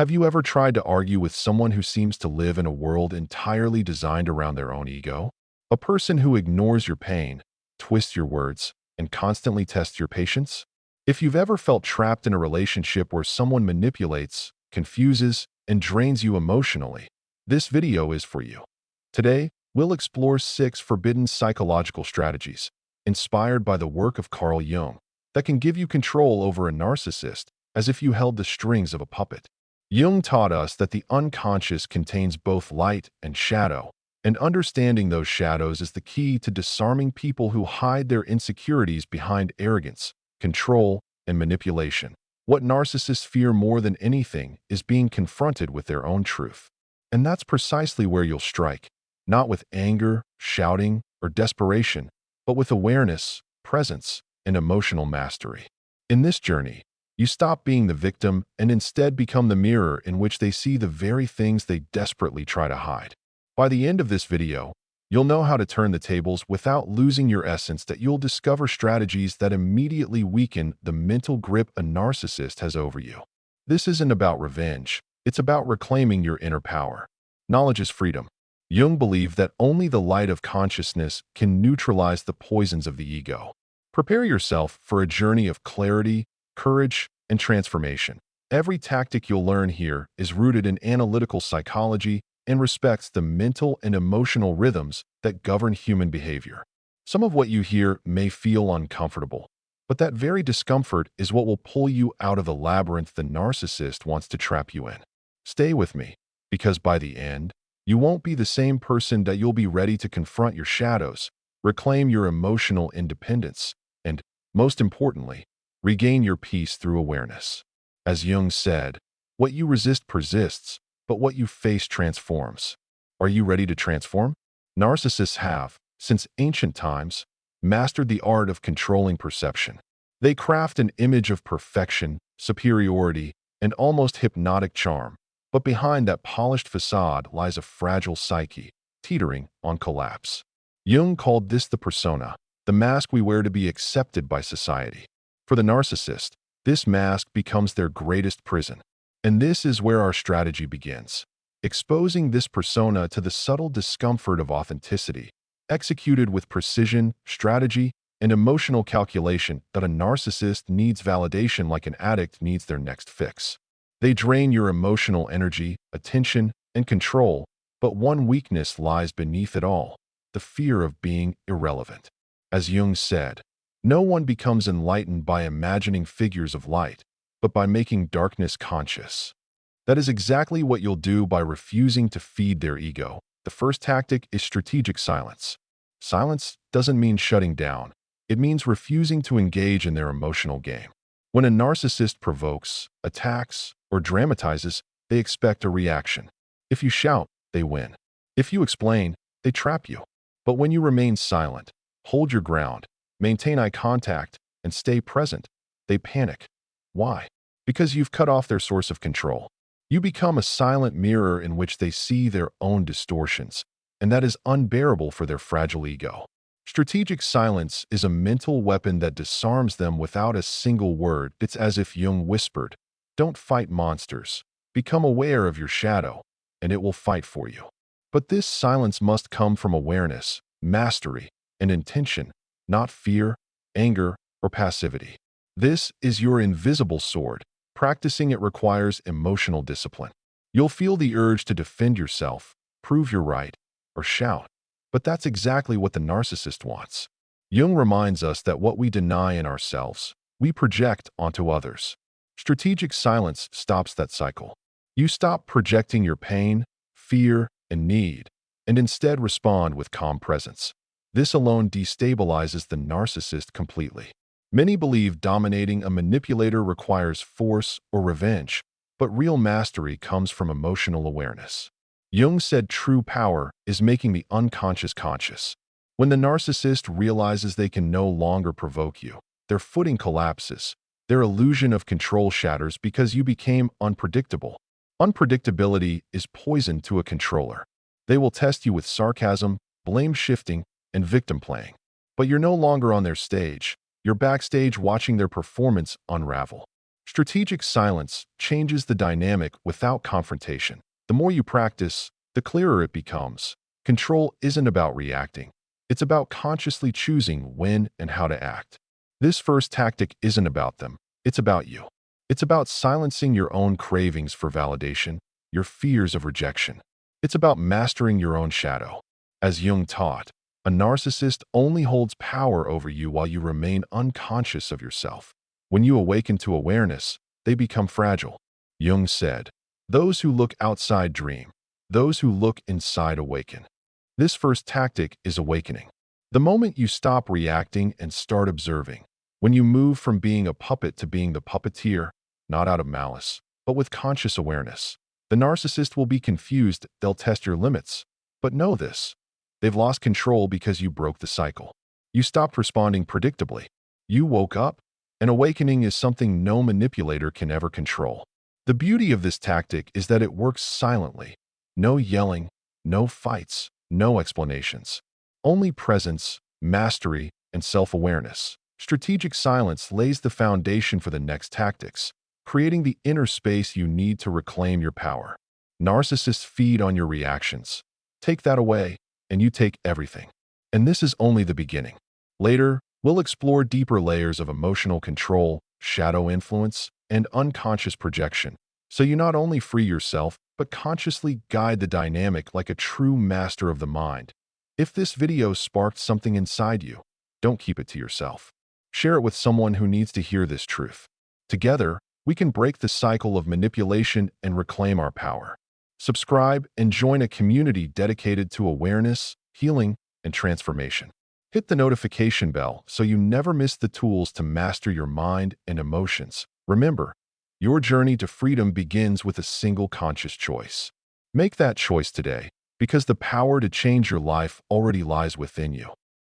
Have you ever tried to argue with someone who seems to live in a world entirely designed around their own ego? A person who ignores your pain, twists your words, and constantly tests your patience? If you've ever felt trapped in a relationship where someone manipulates, confuses, and drains you emotionally, this video is for you. Today, we'll explore 6 forbidden psychological strategies, inspired by the work of Carl Jung, that can give you control over a narcissist as if you held the strings of a puppet. Jung taught us that the unconscious contains both light and shadow, and understanding those shadows is the key to disarming people who hide their insecurities behind arrogance, control, and manipulation. What narcissists fear more than anything is being confronted with their own truth. And that's precisely where you'll strike, not with anger, shouting, or desperation, but with awareness, presence, and emotional mastery. In this journey, you stop being the victim and instead become the mirror in which they see the very things they desperately try to hide. By the end of this video, you'll know how to turn the tables without losing your essence, that you'll discover strategies that immediately weaken the mental grip a narcissist has over you. This isn't about revenge, it's about reclaiming your inner power. Knowledge is freedom. Jung believed that only the light of consciousness can neutralize the poisons of the ego. Prepare yourself for a journey of clarity, courage, and transformation. Every tactic you'll learn here is rooted in analytical psychology and respects the mental and emotional rhythms that govern human behavior. Some of what you hear may feel uncomfortable, but that very discomfort is what will pull you out of the labyrinth the narcissist wants to trap you in. Stay with me, because by the end, you won't be the same person. That you'll be ready to confront your shadows, reclaim your emotional independence, and, most importantly, regain your peace through awareness. As Jung said, what you resist persists, but what you face transforms. Are you ready to transform? Narcissists have, since ancient times, mastered the art of controlling perception. They craft an image of perfection, superiority, and almost hypnotic charm. But behind that polished facade lies a fragile psyche, teetering on collapse. Jung called this the persona, the mask we wear to be accepted by society. For the narcissist, this mask becomes their greatest prison. And this is where our strategy begins. Exposing this persona to the subtle discomfort of authenticity, executed with precision, strategy, and emotional calculation. That a narcissist needs validation like an addict needs their next fix. They drain your emotional energy, attention, and control, but one weakness lies beneath it all: the fear of being irrelevant. As Jung said, no one becomes enlightened by imagining figures of light, but by making darkness conscious. That is exactly what you'll do by refusing to feed their ego. The first tactic is strategic silence. Silence doesn't mean shutting down. It means refusing to engage in their emotional game. When a narcissist provokes, attacks, or dramatizes, they expect a reaction. If you shout, they win. If you explain, they trap you. But when you remain silent, hold your ground, maintain eye contact, and stay present, they panic. Why? Because you've cut off their source of control. You become a silent mirror in which they see their own distortions, and that is unbearable for their fragile ego. Strategic silence is a mental weapon that disarms them without a single word. It's as if Jung whispered, "Don't fight monsters. Become aware of your shadow, and it will fight for you." But this silence must come from awareness, mastery, and intention, not fear, anger, or passivity. This is your invisible sword. Practicing it requires emotional discipline. You'll feel the urge to defend yourself, prove you're right, or shout. But that's exactly what the narcissist wants. Jung reminds us that what we deny in ourselves, we project onto others. Strategic silence stops that cycle. You stop projecting your pain, fear, and need, and instead respond with calm presence. This alone destabilizes the narcissist completely. Many believe dominating a manipulator requires force or revenge, but real mastery comes from emotional awareness. Jung said true power is making the unconscious conscious. When the narcissist realizes they can no longer provoke you, their footing collapses. Their illusion of control shatters because you became unpredictable. Unpredictability is poison to a controller. They will test you with sarcasm, blame shifting, and victim playing. But you're no longer on their stage. You're backstage watching their performance unravel. Strategic silence changes the dynamic without confrontation. The more you practice, the clearer it becomes. Control isn't about reacting. It's about consciously choosing when and how to act. This first tactic isn't about them. It's about you. It's about silencing your own cravings for validation, your fears of rejection. It's about mastering your own shadow. As Jung taught, a narcissist only holds power over you while you remain unconscious of yourself. When you awaken to awareness, they become fragile. Jung said, "Those who look outside dream. Those who look inside awaken." This first tactic is awakening. The moment you stop reacting and start observing, when you move from being a puppet to being the puppeteer, not out of malice, but with conscious awareness, the narcissist will be confused. They'll test your limits. But know this: they've lost control because you broke the cycle. You stopped responding predictably. You woke up. An awakening is something no manipulator can ever control. The beauty of this tactic is that it works silently. No yelling, no fights, no explanations. Only presence, mastery, and self-awareness. Strategic silence lays the foundation for the next tactics, creating the inner space you need to reclaim your power. Narcissists feed on your reactions. Take that away, and you take everything. And this is only the beginning. Later, we'll explore deeper layers of emotional control, shadow influence, and unconscious projection, so you not only free yourself, but consciously guide the dynamic like a true master of the mind. If this video sparked something inside you, don't keep it to yourself. Share it with someone who needs to hear this truth. Together, we can break the cycle of manipulation and reclaim our power. Subscribe and join a community dedicated to awareness, healing, and transformation. Hit the notification bell so you never miss the tools to master your mind and emotions. Remember, your journey to freedom begins with a single conscious choice. Make that choice today, because the power to change your life already lies within you.